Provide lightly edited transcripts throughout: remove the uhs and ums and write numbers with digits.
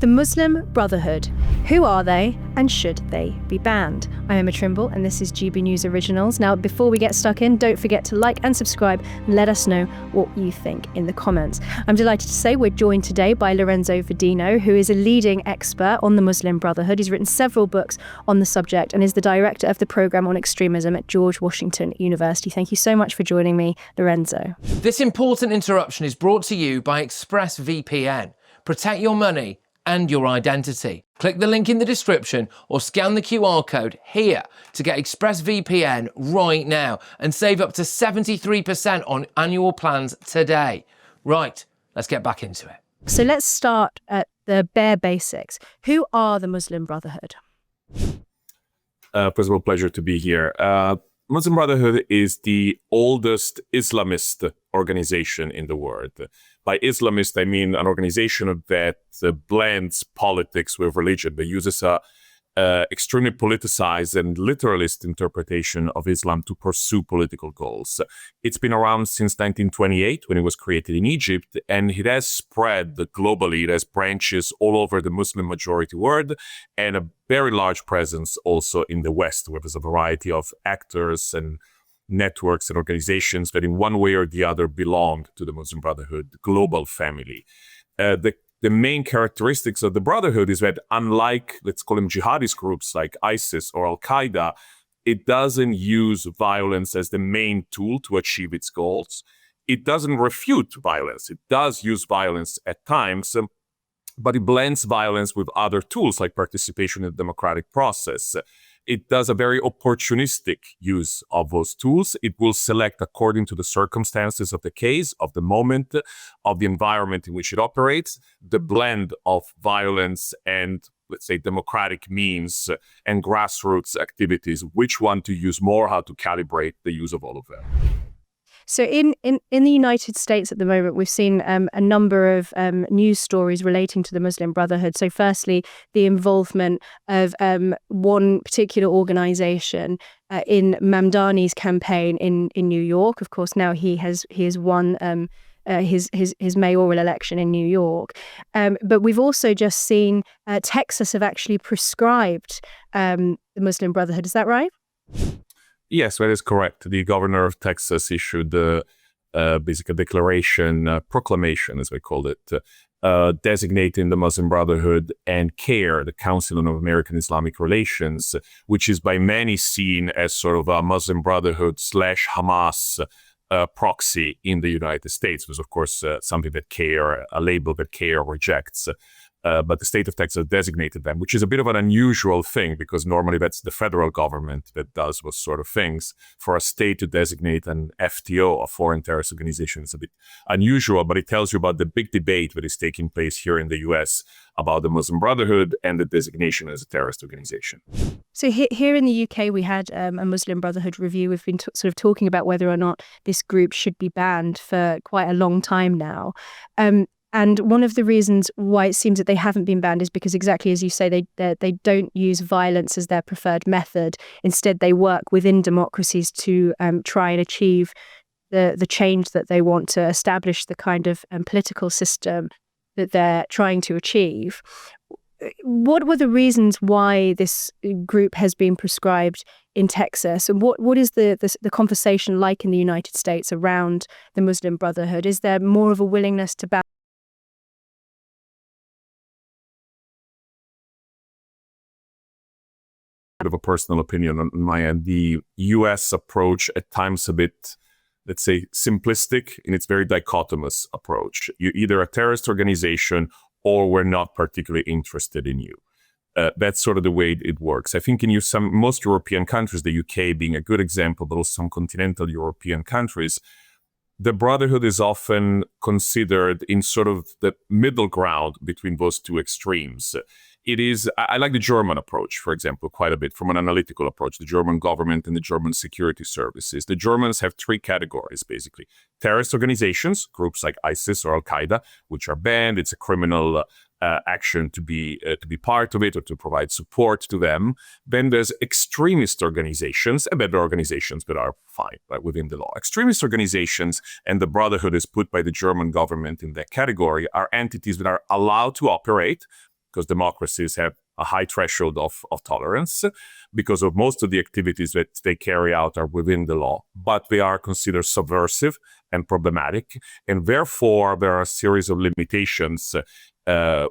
The Muslim Brotherhood. Who are they and should they be banned? I'm Emma Trimble and this is GB News Originals. Now, before we get stuck in, don't forget to like and subscribe and let us know what you think in the comments. I'm delighted to say we're joined today by Lorenzo Vidino, who is a leading expert on the Muslim Brotherhood. He's written several books on the subject and is the director of the program on extremism at George Washington University. Thank you so much for joining me, Lorenzo. This important interruption is brought to you by ExpressVPN. Protect your money and your identity. Click the link in the description or scan the QR code here to get ExpressVPN right now and save up to 73% on annual plans today. Right, let's get back into it. So let's start at the bare basics. Who are the Muslim Brotherhood? First of all, pleasure to be here. Muslim Brotherhood is the oldest Islamist organization in the world. By Islamist, I mean an organization that blends politics with religion, but uses a extremely politicized and literalist interpretation of Islam to pursue political goals. It's been around since 1928 when it was created in Egypt, and it has spread globally. It has branches all over the Muslim majority world and a very large presence also in the West, where there's a variety of actors and networks and organizations that in one way or the other belong to the Muslim Brotherhood global family. The main characteristics of the Brotherhood is that unlike, let's call them jihadist groups like ISIS or Al-Qaeda, it doesn't use violence as the main tool to achieve its goals. It doesn't refute violence. It does use violence at times, but it blends violence with other tools like participation in the democratic process. It does a very opportunistic use of those tools. It will select according to the circumstances of the case, of the moment, of the environment in which it operates, the blend of violence and, let's say, democratic means and grassroots activities, which one to use more, how to calibrate the use of all of them. So in the United States at the moment, we've seen a number of news stories relating to the Muslim Brotherhood. So firstly, the involvement of one particular organization in Mamdani's campaign in New York. Of course, now he has won his mayoral election in New York. But we've also just seen Texas have actually proscribed the Muslim Brotherhood. Is that right? Yes, that is correct. The governor of Texas issued basically a declaration, proclamation, as we called it, designating the Muslim Brotherhood and CAIR, the Council on American Islamic Relations, which is by many seen as sort of a Muslim Brotherhood / Hamas proxy in the United States. It was, of course, something that CAIR, a label that CAIR rejects. But the state of Texas designated them, which is a bit of an unusual thing because normally that's the federal government that does those sort of things. For a state to designate an FTO, a foreign terrorist organization, is a bit unusual, but it tells you about the big debate that is taking place here in the US about the Muslim Brotherhood and the designation as a terrorist organization. So here in the UK, we had a Muslim Brotherhood review. We've been sort of talking about whether or not this group should be banned for quite a long time now. And one of the reasons why it seems that they haven't been banned is because, exactly as you say, they don't use violence as their preferred method. Instead, they work within democracies to try and achieve the change that they want to establish, the kind of political system that they're trying to achieve. What were the reasons why this group has been proscribed in Texas? And what is the conversation like in the United States around the Muslim Brotherhood? Is there more of a willingness to ban? Of a personal opinion on my end, the U.S. approach at times a bit, let's say, simplistic in its very dichotomous approach. You're either a terrorist organization or we're not particularly interested in you. That's sort of the way it works. I think in most European countries, the UK being a good example, but also some continental European countries, the Brotherhood is often considered in sort of the middle ground between those two extremes. It is, I like the German approach, for example, quite a bit from an analytical approach, the German government and the German security services. The Germans have three categories, basically. Terrorist organizations, groups like ISIS or Al-Qaeda, which are banned. It's a criminal action to be part of it or to provide support to them. Then there's extremist organizations and better organizations that are fine, right, within the law. Extremist organizations, and the Brotherhood is put by the German government in that category, are entities that are allowed to operate because democracies have a high threshold of tolerance because of most of the activities that they carry out are within the law, but they are considered subversive and problematic. And therefore, there are a series of limitations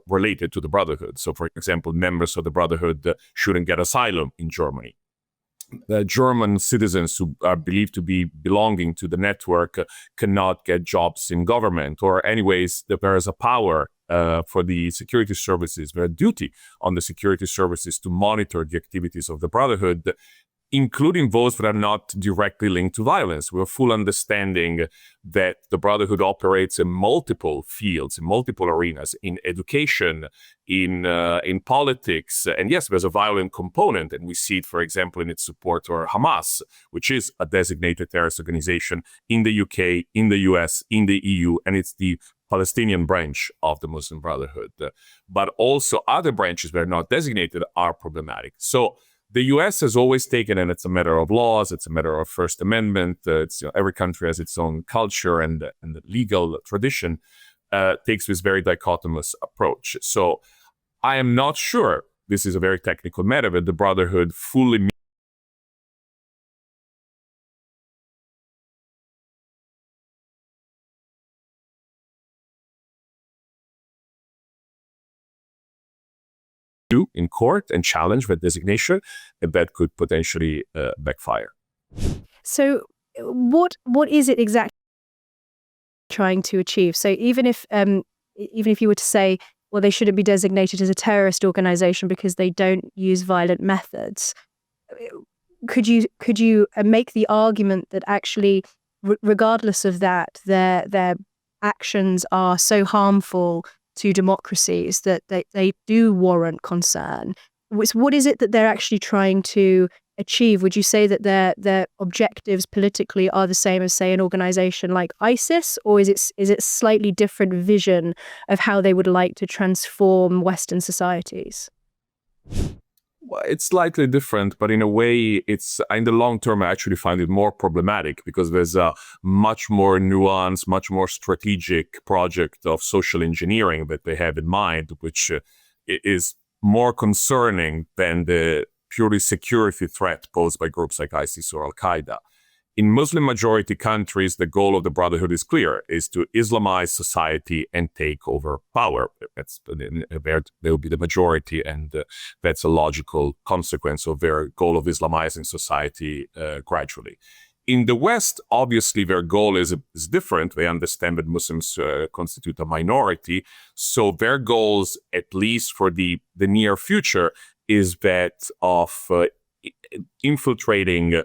related to the Brotherhood. So, for example, members of the Brotherhood shouldn't get asylum in Germany. The German citizens who are believed to be belonging to the network cannot get jobs in government, or anyways, there is a power for the security services, their duty on the security services to monitor the activities of the Brotherhood, including those that are not directly linked to violence. We have full understanding that the Brotherhood operates in multiple fields, in multiple arenas, in education, in politics. And yes, there's a violent component, and we see it, for example, in its support for Hamas, which is a designated terrorist organization in the UK, in the US, in the EU, and it's the Palestinian branch of the Muslim Brotherhood. But also other branches that are not designated are problematic. So the U.S. has always taken, and it's a matter of laws, it's a matter of First Amendment, every country has its own culture and the legal tradition, takes this very dichotomous approach. So I am not sure, this is a very technical matter, that the Brotherhood fully do in court and challenge that designation, and that could potentially backfire. So what is it exactly trying to achieve? So even if you were to say, well, they shouldn't be designated as a terrorist organization because they don't use violent methods, could you make the argument that actually, regardless of that, their actions are so harmful to democracies that they do warrant concern? What is it that they're actually trying to achieve? Would you say that their objectives politically are the same as, say, an organization like ISIS, or is it slightly different vision of how they would like to transform Western societies? Well, it's slightly different, but in a way, it's in the long term, I actually find it more problematic because there's a much more nuanced, much more strategic project of social engineering that they have in mind, which is more concerning than the purely security threat posed by groups like ISIS or Al-Qaeda. In Muslim-majority countries, the goal of the Brotherhood is clear, is to Islamize society and take over power. There will be the majority, and that's a logical consequence of their goal of Islamizing society gradually. In the West, obviously, their goal is different. They understand that Muslims constitute a minority, so their goals, at least for the near future, is that of infiltrating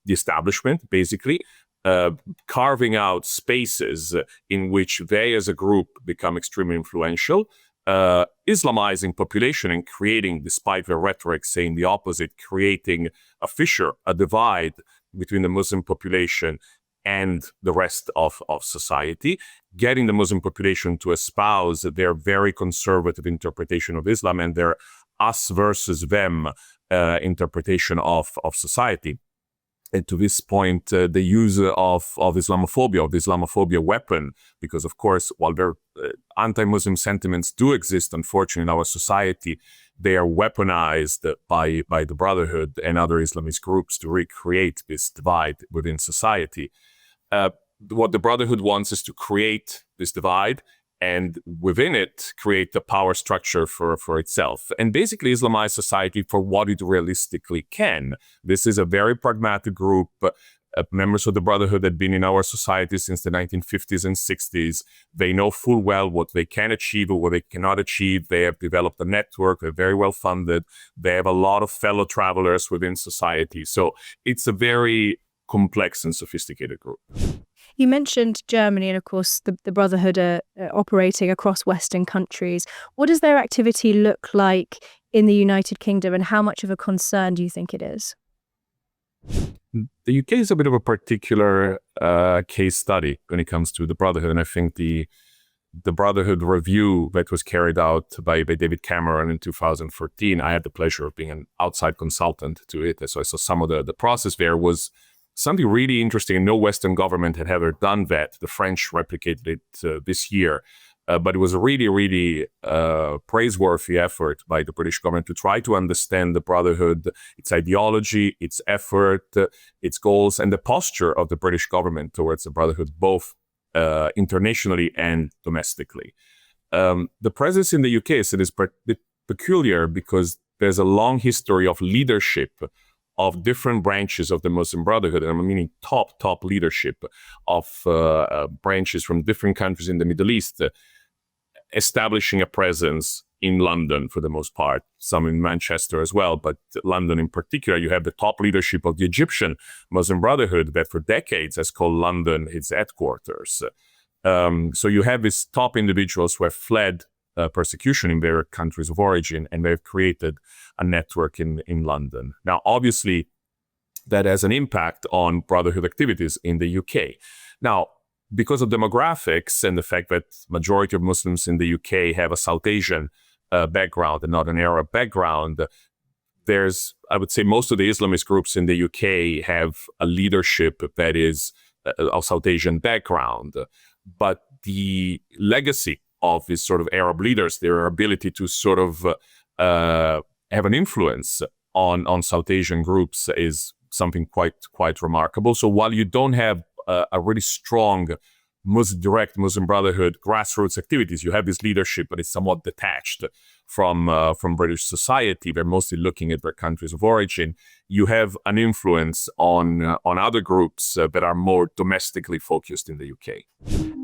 the establishment, basically, carving out spaces in which they as a group become extremely influential, Islamizing population and creating, despite their rhetoric saying the opposite, creating a fissure, a divide between the Muslim population and the rest of society, getting the Muslim population to espouse their very conservative interpretation of Islam and their us versus them interpretation of society. And to this point, the use of Islamophobia, of the Islamophobia weapon, because of course, while there anti-Muslim sentiments do exist, unfortunately, in our society, they are weaponized by the Brotherhood and other Islamist groups to recreate this divide within society. What the Brotherhood wants is to create this divide and within it, create the power structure for itself. And basically Islamize society for what it realistically can. This is a very pragmatic group. Members of the Brotherhood had been in our society since the 1950s and 60s. They know full well what they can achieve or what they cannot achieve. They have developed a network. They're very well funded. They have a lot of fellow travelers within society. So it's a very complex and sophisticated group. You mentioned Germany, and of course the Brotherhood are operating across Western countries. What does their activity look like in the United Kingdom, and how much of a concern do you think it is? The UK is a bit of a particular case study when it comes to the Brotherhood, and I think the Brotherhood review that was carried out by David Cameron in 2014, I had the pleasure of being an outside consultant to it, so I saw some of the process there was something really interesting, and no Western government had ever done that. The French replicated it this year. But it was a really, really praiseworthy effort by the British government to try to understand the Brotherhood, its ideology, its effort, its goals, and the posture of the British government towards the Brotherhood, both internationally and domestically. The presence in the UK is peculiar because there's a long history of leadership of different branches of the Muslim Brotherhood, and I'm meaning top leadership of branches from different countries in the Middle East, establishing a presence in London for the most part, some in Manchester as well, but London in particular. You have the top leadership of the Egyptian Muslim Brotherhood that for decades has called London its headquarters. So you have these top individuals who have fled persecution in their countries of origin, and they've created a network in London. Now, obviously, that has an impact on Brotherhood activities in the UK. Now, because of demographics and the fact that majority of Muslims in the UK have a South Asian background and not an Arab background, I would say most of the Islamist groups in the UK have a leadership that is of South Asian background. But the legacy of these sort of Arab leaders, their ability to sort of have an influence on South Asian groups is something quite remarkable. So while you don't have a really strong direct Muslim Brotherhood grassroots activities, you have this leadership, but it's somewhat detached from British society. They're mostly looking at their countries of origin. You have an influence on other groups that are more domestically focused in the UK.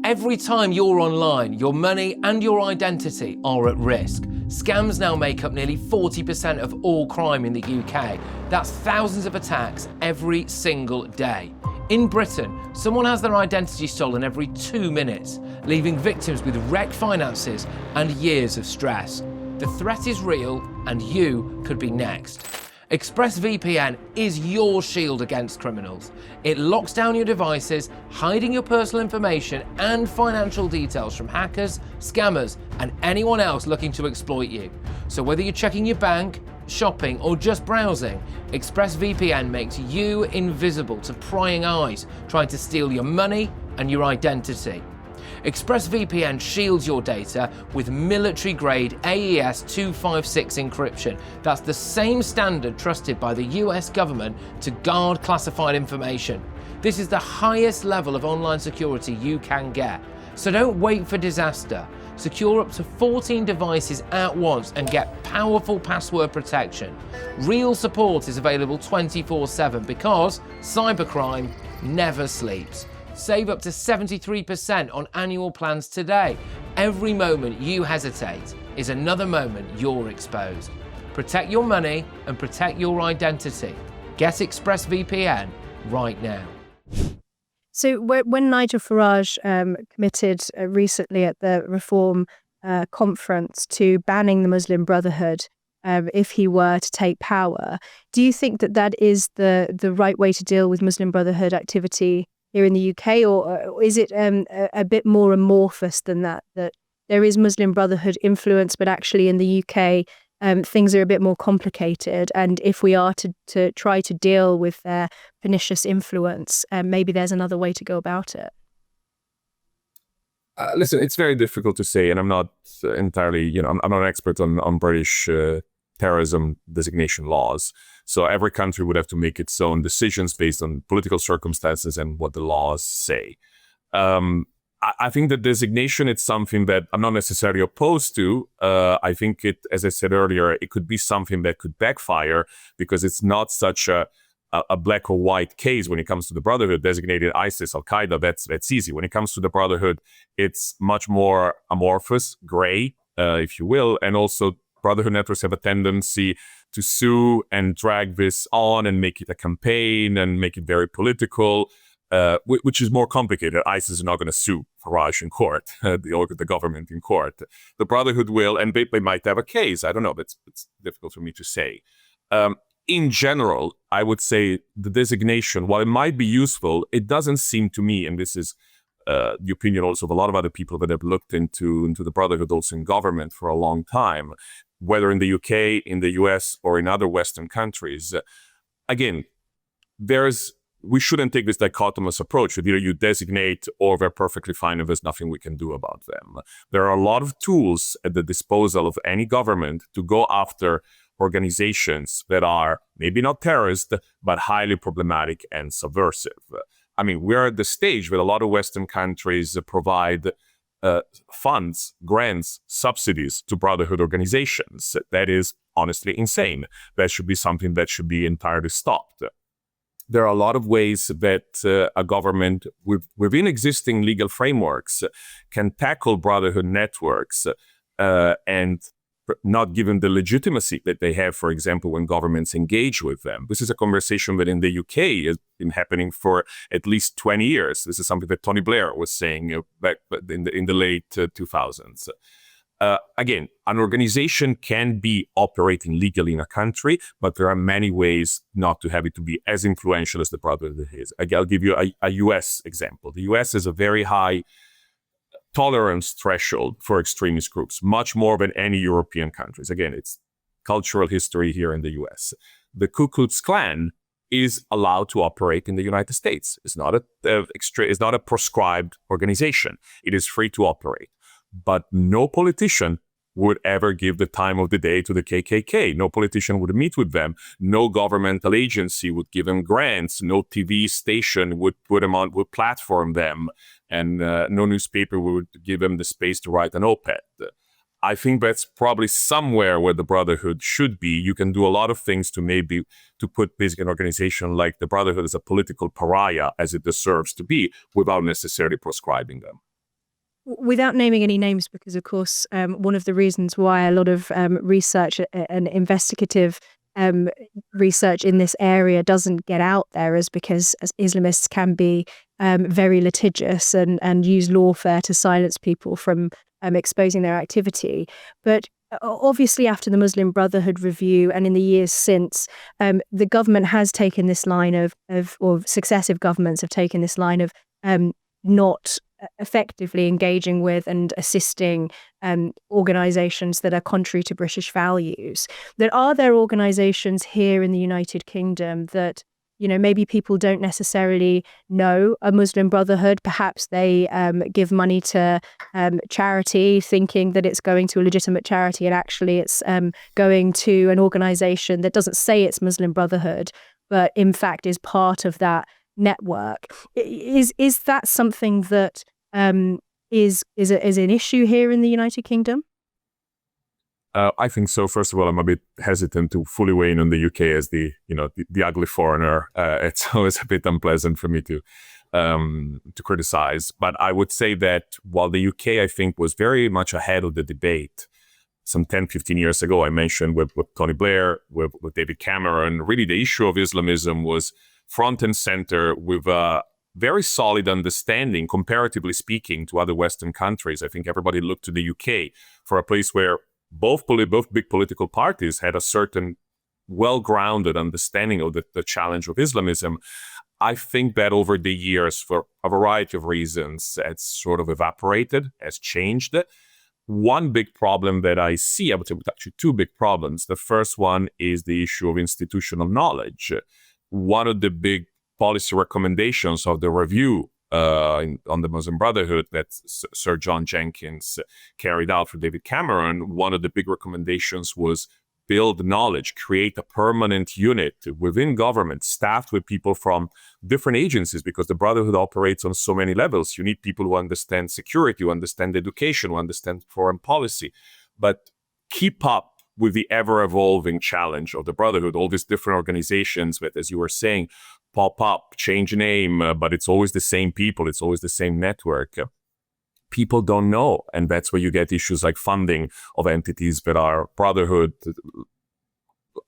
Every time you're online, your money and your identity are at risk. Scams now make up nearly 40% of all crime in the UK. That's thousands of attacks every single day. In Britain, someone has their identity stolen every 2 minutes, leaving victims with wrecked finances and years of stress. The threat is real, and you could be next. ExpressVPN is your shield against criminals. It locks down your devices, hiding your personal information and financial details from hackers, scammers, and anyone else looking to exploit you. So whether you're checking your bank, shopping, or just browsing, ExpressVPN makes you invisible to prying eyes trying to steal your money and your identity. ExpressVPN shields your data with military-grade AES 256 encryption. That's the same standard trusted by the US government to guard classified information. This is the highest level of online security you can get. So don't wait for disaster. Secure up to 14 devices at once and get powerful password protection. Real support is available 24/7 because cybercrime never sleeps. Save up to 73% on annual plans today. Every moment you hesitate is another moment you're exposed. Protect your money and protect your identity. Get ExpressVPN right now. So when Nigel Farage committed recently at the Reform conference to banning the Muslim Brotherhood if he were to take power, do you think that is the right way to deal with Muslim Brotherhood activity here in the UK, or is it a bit more amorphous than that there is Muslim Brotherhood influence, but actually in the UK things are a bit more complicated, and if we are to try to deal with their pernicious influence, maybe there's another way to go about it? Listen, it's very difficult to say, and I'm not entirely, I'm not an expert on British terrorism designation laws. So every country would have to make its own decisions based on political circumstances and what the laws say. I think the designation, it's something that I'm not necessarily opposed to. I think it, as I said earlier, it could be something that could backfire because it's not such a black or white case when it comes to the Brotherhood. Designated ISIS, Al-Qaeda, that's easy. When it comes to the Brotherhood, it's much more amorphous, gray, if you will, and also Brotherhood networks have a tendency to sue and drag this on and make it a campaign and make it very political, which is more complicated. ISIS is not going to sue Farage in court, or the government in court. The Brotherhood will, and they might have a case. I don't know, but it's difficult for me to say. In general, I would say the designation, while it might be useful, it doesn't seem to me, and this is the opinion also of a lot of other people that have looked into the Brotherhood also in government for a long time, whether in the UK, in the US, or in other Western countries. Again, there's we shouldn't take this dichotomous approach that either you designate or they're perfectly fine and there's nothing we can do about them. There are a lot of tools at the disposal of any government to go after organizations that are maybe not terrorist, but highly problematic and subversive. I mean, we're at the stage where a lot of Western countries provide funds, grants, subsidies to Brotherhood organizations. That is honestly insane. That should be something that should be entirely stopped. There are a lot of ways that a government within existing legal frameworks can tackle Brotherhood networks and not give them the legitimacy that they have, for example, when governments engage with them. This is a conversation that in the UK has been happening for at least 20 years. This is something that Tony Blair was saying back in the late 2000s. Again, an organization can be operating legally in a country, but there are many ways not to have it to be as influential as the Brotherhood is. I'll give you a US example. The US has a very high tolerance threshold for extremist groups, much more than any European countries. Again, it's cultural history here in the US. The Ku Klux Klan is allowed to operate in the United States. It's not a proscribed organization. It is free to operate. But no politician would ever give the time of the day to the KKK. No politician would meet with them. No governmental agency would give them grants. No TV station would would platform them. And no newspaper would give them the space to write an op-ed. I think that's probably somewhere where the Brotherhood should be. You can do a lot of things to put basically an organization like the Brotherhood as a political pariah as it deserves to be without necessarily proscribing them. Without naming any names, because of course, one of the reasons why a lot of research and investigative research in this area doesn't get out there is because Islamists can be very litigious and use lawfare to silence people from exposing their activity. But obviously, after the Muslim Brotherhood review and in the years since, the government has taken this line or successive governments have taken this line of not effectively engaging with and assisting organisations that are contrary to British values. That are there organisations here in the United Kingdom that, you know, maybe people don't necessarily know a Muslim Brotherhood. Perhaps they give money to charity thinking that it's going to a legitimate charity, and actually it's going to an organisation that doesn't say it's Muslim Brotherhood, but in fact is part of that network. Is that something that is an issue here in the United Kingdom? I think so. First of all, I'm a bit hesitant to fully weigh in on the UK as the ugly foreigner. It's always a bit unpleasant for me to criticize. But I would say that while the UK, I think, was very much ahead of the debate some 10, 15 years ago, I mentioned with Tony Blair, with David Cameron, really the issue of Islamism was front and center with a very solid understanding, comparatively speaking, to other Western countries. I think everybody looked to the UK for a place where both big political parties had a certain well-grounded understanding of the challenge of Islamism. I think that over the years, for a variety of reasons, it's sort of evaporated, has changed. One big problem that I see, I would say actually two big problems. The first one is the issue of institutional knowledge. One of the big policy recommendations of the review on the Muslim Brotherhood that Sir John Jenkins carried out for David Cameron, one of the big recommendations was build knowledge, create a permanent unit within government staffed with people from different agencies, because the Brotherhood operates on so many levels. You need people who understand security, who understand education, who understand foreign policy, but keep up with the ever-evolving challenge of the Brotherhood, all these different organizations that, as you were saying, pop up, change name, but it's always the same people, it's always the same network. People don't know, and that's where you get issues like funding of entities that are Brotherhood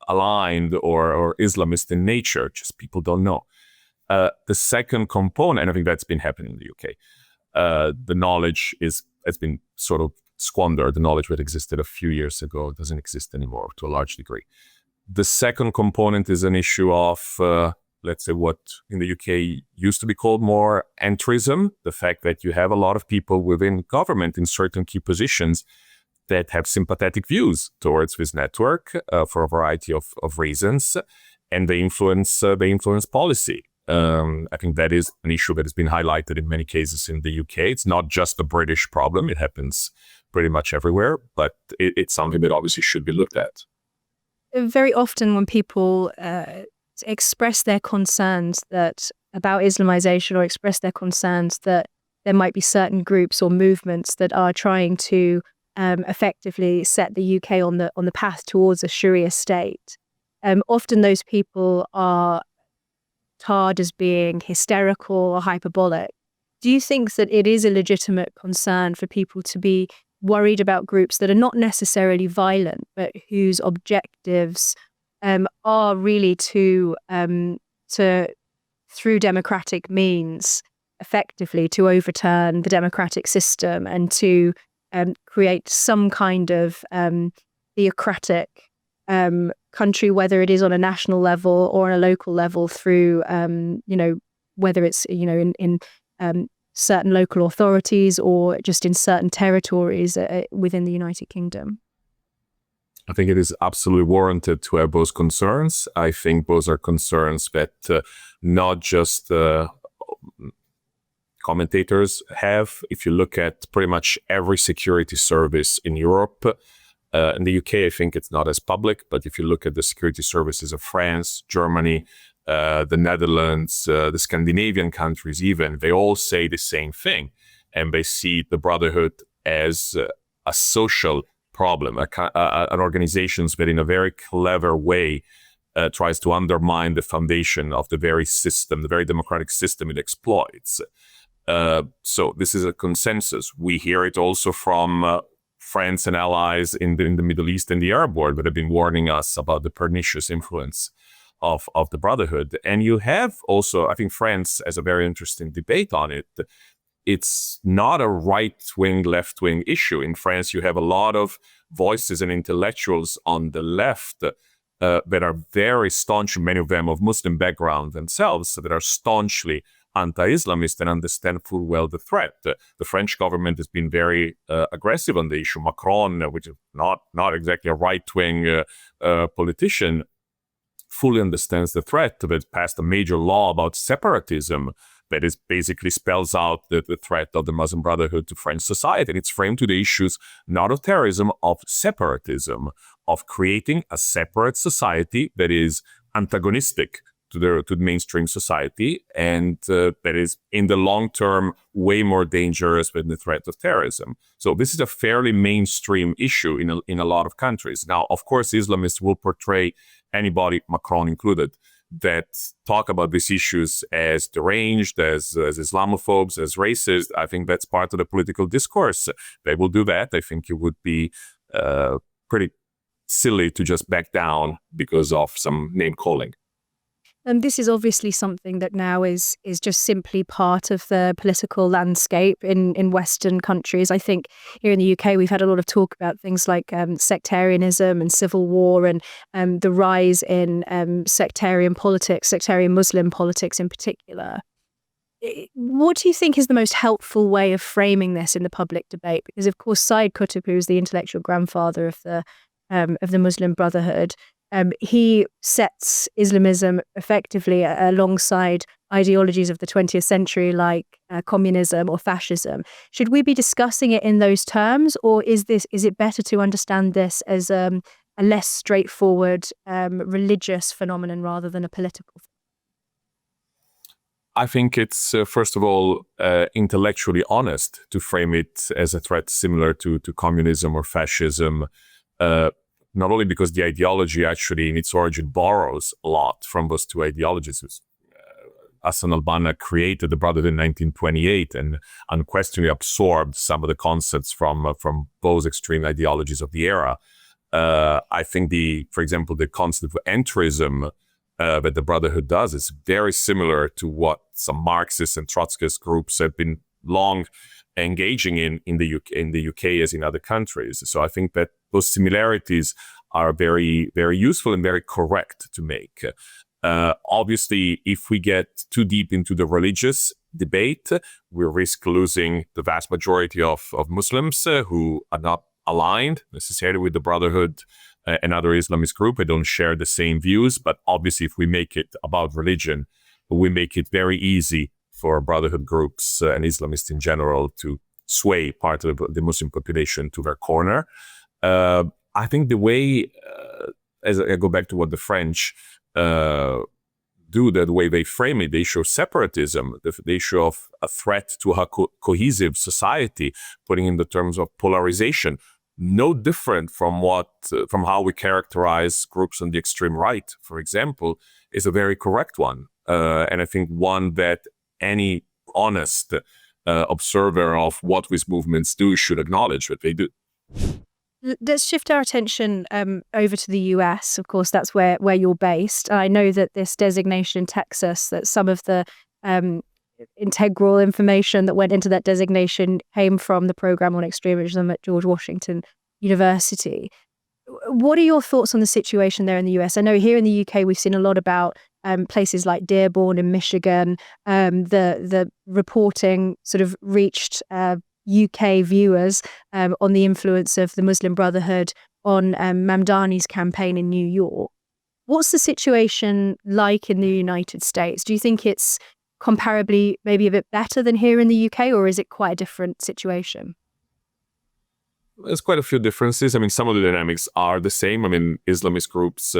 aligned or Islamist in nature. Just people don't know. The second component, and I think that's been happening in the UK, the knowledge has been sort of squandered. The knowledge that existed a few years ago doesn't exist anymore to a large degree. The second component is an issue of let's say what in the UK used to be called more entrism, the fact that you have a lot of people within government in certain key positions that have sympathetic views towards this network for a variety of reasons, and they influence policy. I think that is an issue that has been highlighted in many cases in the UK. It's not just a British problem. It happens pretty much everywhere, but it's something that obviously should be looked at. Very often when people express their concerns about Islamization, or express their concerns that there might be certain groups or movements that are trying to effectively set the UK on the path towards a Sharia state, often those people are tarred as being hysterical or hyperbolic. Do you think that it is a legitimate concern for people to be worried about groups that are not necessarily violent, but whose objectives are really to through democratic means, effectively to overturn the democratic system and to create some kind of theocratic country, whether it is on a national level or on a local level, through whether it's in certain local authorities or just in certain territories within the United Kingdom? I think it is absolutely warranted to have those concerns. I think those are concerns that not just commentators have. If you look at pretty much every security service in Europe, in the UK, I think it's not as public, but if you look at the security services of France, Germany, the Netherlands, the Scandinavian countries even, they all say the same thing. And they see the Brotherhood as a social problem, an organization that in a very clever way tries to undermine the foundation of the very system, the very democratic system it exploits. So this is a consensus. We hear it also from friends and allies in the Middle East and the Arab world that have been warning us about the pernicious influence of the Brotherhood. And you have also, I think France has a very interesting debate on it. It's not a right-wing, left-wing issue. In France, you have a lot of voices and intellectuals on the left that are very staunch, many of them of Muslim background themselves, that are staunchly anti-Islamist and understand full well the threat. The French government has been very aggressive on the issue. Macron, which is not exactly a right-wing politician, fully understands the threat, but passed a major law about separatism that is basically spells out the threat of the Muslim Brotherhood to French society. And it's framed to the issues not of terrorism, of separatism, of creating a separate society that is antagonistic to the mainstream society, and that is in the long term way more dangerous than the threat of terrorism. So this is a fairly mainstream issue in a lot of countries. Now, of course, Islamists will portray anybody, Macron included, that talk about these issues as deranged, as Islamophobes, as racist. I think that's part of the political discourse. They will do that. I think it would be pretty silly to just back down because of some name calling. And this is obviously something that now is just simply part of the political landscape in Western countries. I think here in the UK, we've had a lot of talk about things like sectarianism and civil war, and the rise in sectarian politics, sectarian Muslim politics in particular. What do you think is the most helpful way of framing this in the public debate? Because, of course, Said Qutb, who is the intellectual grandfather of the Muslim Brotherhood, he sets Islamism effectively alongside ideologies of the 20th century like communism or fascism. Should we be discussing it in those terms, or is it better to understand this as a less straightforward religious phenomenon rather than a political? I think it's, first of all, intellectually honest to frame it as a threat similar to communism or fascism, not only because the ideology actually in its origin borrows a lot from those two ideologies. Hassan al-Banna created the Brotherhood in 1928 and unquestionably absorbed some of the concepts from those extreme ideologies of the era. I think for example, the concept of entrism that the Brotherhood does is very similar to what some Marxist and Trotskyist groups have been long engaging in the UK as in other countries. So I think that those similarities are very, very useful and very correct to make. Obviously, if we get too deep into the religious debate, we risk losing the vast majority of Muslims who are not aligned necessarily with the Brotherhood and other Islamist group. They don't share the same views, but obviously if we make it about religion, we make it very easy for Brotherhood groups and Islamists in general to sway part of the Muslim population to their corner. I think the way, as I go back to what the French do, the way they frame it, they show separatism, they show a threat to a cohesive society, putting in the terms of polarization. No different from from how we characterize groups on the extreme right, for example, is a very correct one. And I think one that any honest observer of what these movements do should acknowledge what they do. Let's shift our attention over to the US. Of course, that's where you're based. I know that this designation in Texas, that some of the integral information that went into that designation came from the program on extremism at George Washington University. What are your thoughts on the situation there in the US? I know here in the UK, we've seen a lot about places like Dearborn in Michigan. The reporting sort of reached UK viewers on the influence of the Muslim Brotherhood on Mamdani's campaign in New York. What's the situation like in the United States? Do you think it's comparably maybe a bit better than here in the UK, or is it quite a different situation? There's quite a few differences. I mean, some of the dynamics are the same. I mean, Islamist groups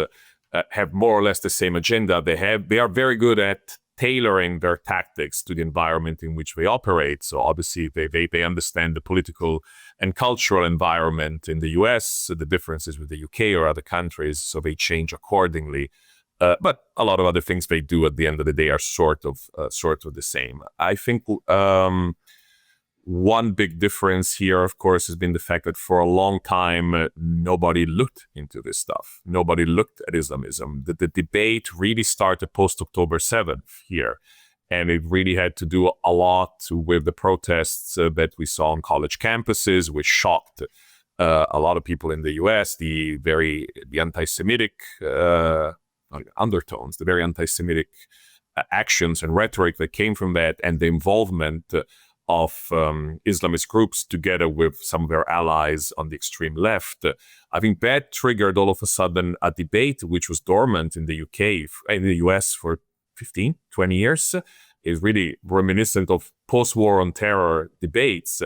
have more or less the same agenda. They are very good at tailoring their tactics to the environment in which they operate. So obviously they understand the political and cultural environment in the US, the differences with the UK or other countries, so they change accordingly. But a lot of other things they do at the end of the day are sort of the same. I think one big difference here, of course, has been the fact that for a long time, nobody looked into this stuff. Nobody looked at Islamism. The debate really started post-October 7th here. And it really had to do a lot with the protests that we saw on college campuses, which shocked a lot of people in the US, the anti-Semitic undertones, the very anti-Semitic actions and rhetoric that came from that, and the involvement of Islamist groups together with some of their allies on the extreme left. I think that triggered all of a sudden a debate which was dormant in the UK, in the US for 15, 20 years. Is really reminiscent of post-war on terror debates.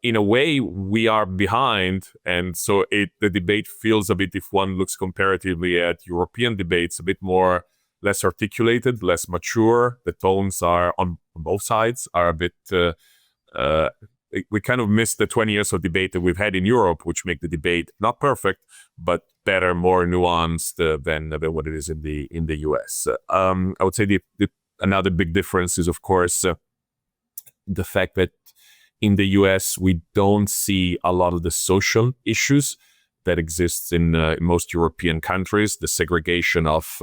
In a way, we are behind, and so the debate feels a bit, if one looks comparatively at European debates, a bit less articulated, less mature. The tones are on both sides are a bit. We kind of missed the 20 years of debate that we've had in Europe, which make the debate not perfect, but better, more nuanced than what it is in the US. I would say another big difference is, of course, the fact that in the US we don't see a lot of the social issues that exists in most European countries. The segregation of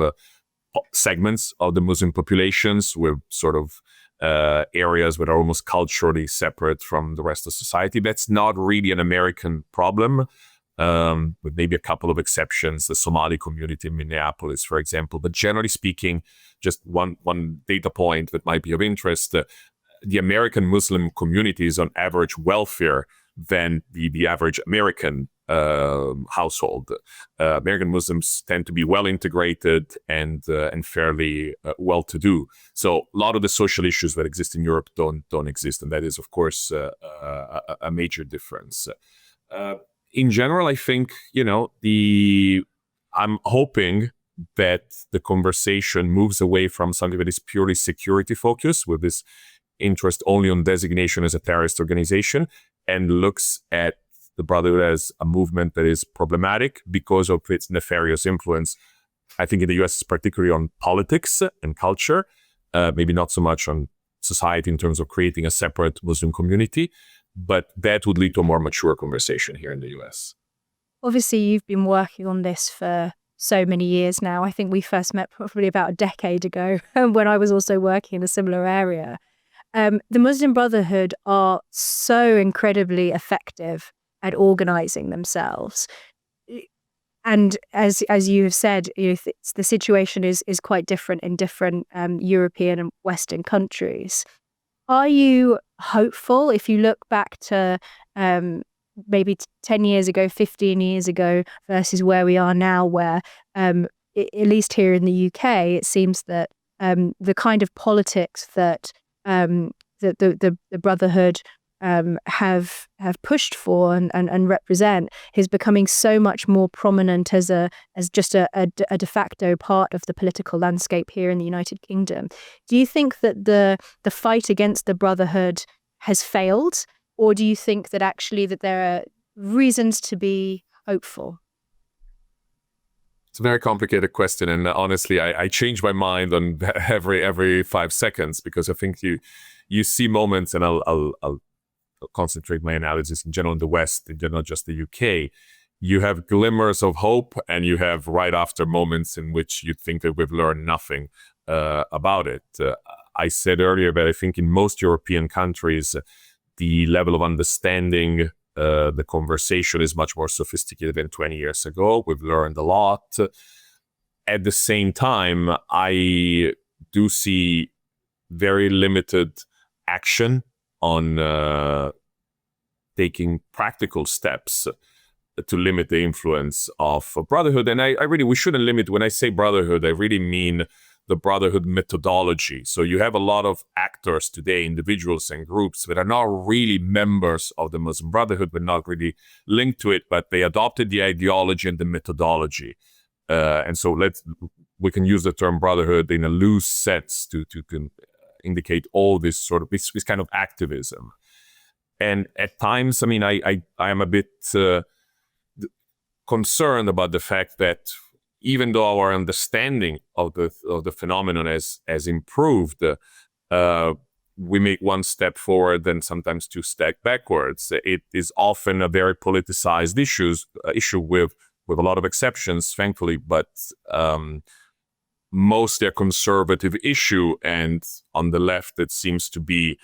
segments of the Muslim populations with sort of areas that are almost culturally separate from the rest of society. That's not really an American problem, with maybe a couple of exceptions, the Somali community in Minneapolis, for example. But generally speaking, just one data point that might be of interest, the American Muslim community is on average wealthier than the average American household. American Muslims tend to be well integrated and fairly well-to-do. So a lot of the social issues that exist in Europe don't exist, and that is, of course, a major difference. In general, I think I'm hoping that the conversation moves away from something that is purely security focused, with this interest only on designation as a terrorist organization, and looks at the Brotherhood as a movement that is problematic because of its nefarious influence. I think in the US, particularly on politics and culture, maybe not so much on society in terms of creating a separate Muslim community, but that would lead to a more mature conversation here in the US. Obviously, you've been working on this for so many years now. I think we first met probably about a decade ago when I was also working in a similar area. The Muslim Brotherhood are so incredibly effective at organizing themselves. And as you have said, the situation is quite different in different European and Western countries. Are you hopeful if you look back to maybe 10 years ago, 15 years ago versus where we are now, where at least here in the UK, it seems that the kind of politics that the Brotherhood have pushed for and represent is becoming so much more prominent as just a de facto part of the political landscape here in the United Kingdom. Do you think that the fight against the Brotherhood has failed, or do you think that actually that there are reasons to be hopeful? It's a very complicated question, and honestly, I change my mind on every 5 seconds, because I think you see moments, and I'll concentrate my analysis in general in the West, not just the UK. You have glimmers of hope, and you have right after moments in which you think that we've learned nothing about it. I said earlier that I think in most European countries, the level of understanding, the conversation is much more sophisticated than 20 years ago. We've learned a lot. At the same time, I do see very limited action on taking practical steps to limit the influence of Brotherhood. And we shouldn't limit, when I say Brotherhood, I really mean the Brotherhood methodology. So you have a lot of actors today, individuals and groups that are not really members of the Muslim Brotherhood, but not really linked to it, but they adopted the ideology and the methodology. And so we can use the term Brotherhood in a loose sense to indicate all this sort of this kind of activism. And at times, I mean, I am a bit concerned about the fact that even though our understanding of the phenomenon has improved, we make one step forward and sometimes two steps backwards. It is often a very politicized issue with a lot of exceptions, thankfully, but mostly a conservative issue. And on the left, it seems to be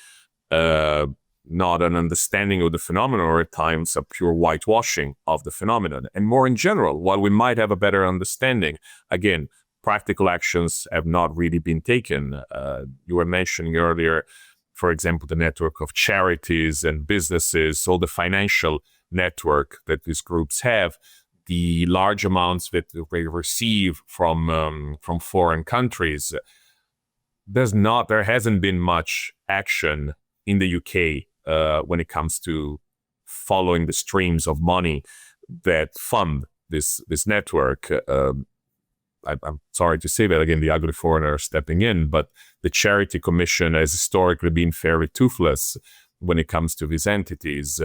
not an understanding of the phenomenon, or at times a pure whitewashing of the phenomenon. And more in general, while we might have a better understanding, again, practical actions have not really been taken. You were mentioning earlier, for example, the network of charities and businesses, all the financial network that these groups have, the large amounts that they receive from foreign countries. There hasn't been much action in the UK when it comes to following the streams of money that fund this network. I'm sorry to say that, again, the ugly foreigner stepping in, but the Charity Commission has historically been fairly toothless when it comes to these entities.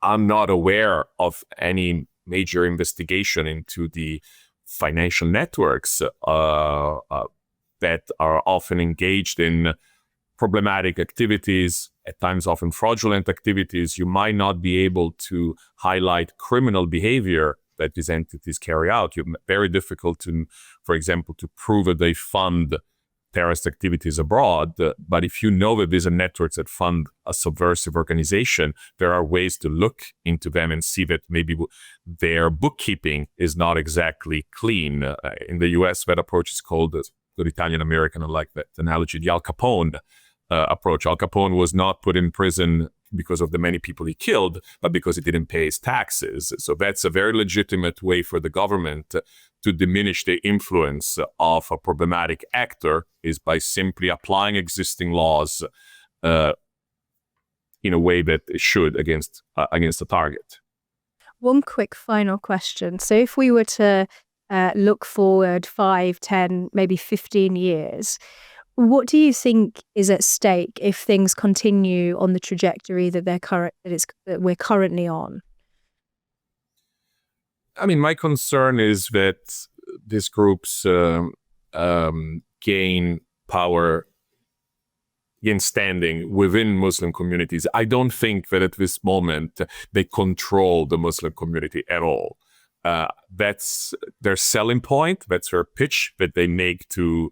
I'm not aware of any major investigation into the financial networks that are often engaged in problematic activities, at times often fraudulent activities. You might not be able to highlight criminal behavior that these entities carry out. It's very difficult to, for example, to prove that they fund terrorist activities abroad. But if you know that these are networks that fund a subversive organization, there are ways to look into them and see that maybe their bookkeeping is not exactly clean. In the US, that approach is called, the Italian American, I like that analogy, the Al Capone approach. Al Capone was not put in prison because of the many people he killed, but because he didn't pay his taxes. So that's a very legitimate way for the government to diminish the influence of a problematic actor, is by simply applying existing laws in a way that it should against the target. One quick final question. So if we were to look forward 5, 10, maybe 15 years, what do you think is at stake if things continue on the trajectory that we're currently on? I mean, my concern is that these groups gain power, gain standing within Muslim communities. I don't think that at this moment they control the Muslim community at all. That's their selling point. That's their pitch that they make to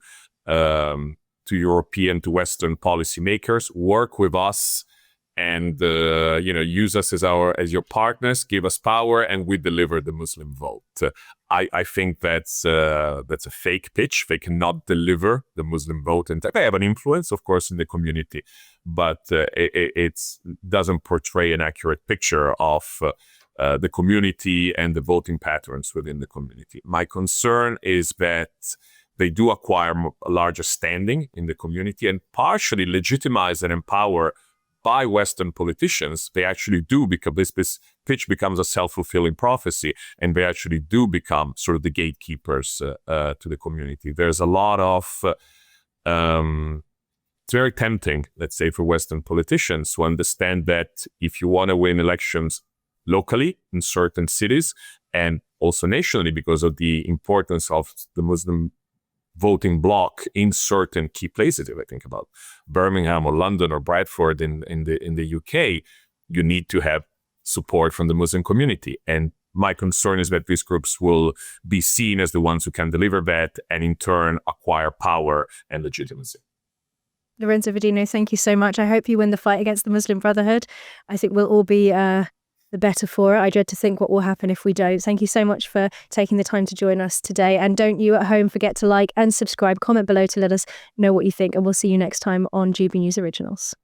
European, to Western policymakers. Work with us, and use us as your partners. Give us power, and we deliver the Muslim vote. I think that's a fake pitch. They cannot deliver the Muslim vote, and they have an influence, of course, in the community, but it doesn't portray an accurate picture of the community and the voting patterns within the community. My concern is that they do acquire a larger standing in the community, and partially legitimized and empowered by Western politicians. They actually do, because this pitch becomes a self-fulfilling prophecy, and they actually do become sort of the gatekeepers to the community. There's a lot of it's very tempting, let's say, for Western politicians to understand that if you want to win elections locally in certain cities and also nationally, because of the importance of the Muslim voting bloc in certain key places, if I think about Birmingham or London or Bradford in the UK, you need to have support from the Muslim community. And my concern is that these groups will be seen as the ones who can deliver that and in turn acquire power and legitimacy. Lorenzo Vidino, thank you so much. I hope you win the fight against the Muslim Brotherhood. I think we'll all be the better for it. I dread to think what will happen if we don't. Thank you so much for taking the time to join us today. And don't you at home forget to like and subscribe, comment below to let us know what you think. And we'll see you next time on GB News Originals.